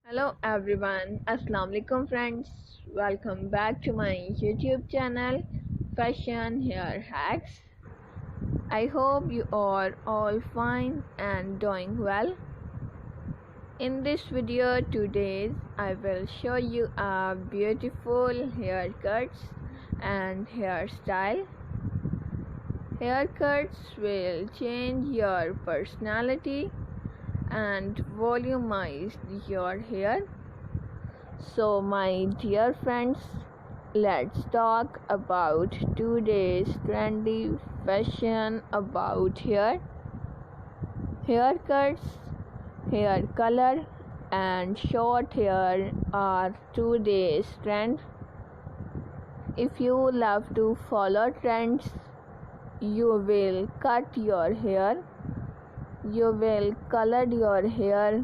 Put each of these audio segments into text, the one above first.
Hello everyone, Assalamu alaikum friends. Welcome back to my YouTube channel Fashion Hair Hacks. I hope you are all fine and doing well. In this video today I will show you a beautiful haircuts and hairstyle. Haircuts will change your personality and volumize your hair. So, my dear friends, let's talk about today's trendy fashion about hair. Haircuts, hair color, and short hair are today's trend. If you love to follow trends, you will cut your hair, you will color your hair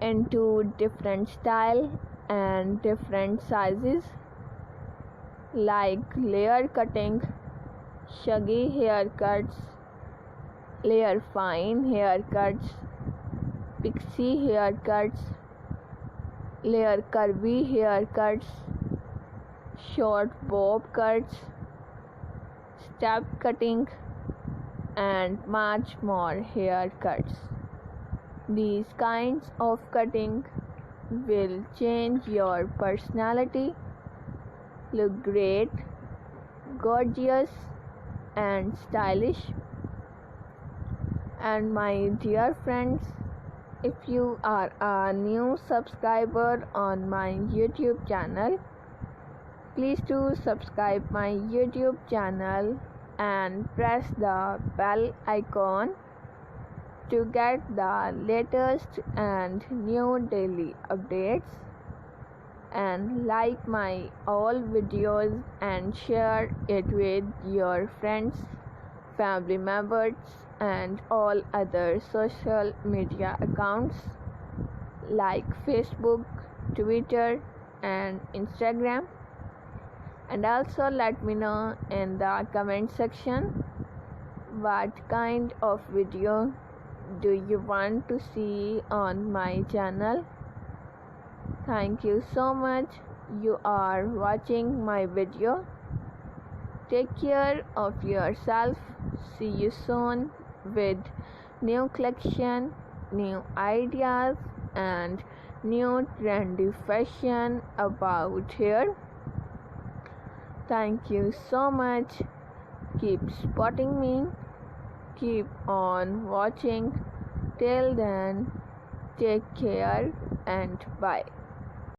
into different style and different sizes like layer cutting, shaggy haircuts, layer fine haircuts, pixie haircuts, layer curvy haircuts, short bob cuts, step cutting, and much more haircuts. These kinds of cutting will change your personality, look great, gorgeous, and stylish. And my dear friends, if you are a new subscriber on my YouTube channel, please do subscribe my YouTube channel and press the bell icon to get the latest and new daily updates, and like my all videos and share it with your friends, family members, and all other social media accounts like Facebook, Twitter, and Instagram. And also let me know in the comment section what kind of video do you want to see on my channel. Thank you so much. You are watching my video. Take care of yourself. See you soon with new collection, new ideas, and new trendy fashion about hair. Thank you so much. Keep supporting me. Keep on watching. Till then, take care and bye.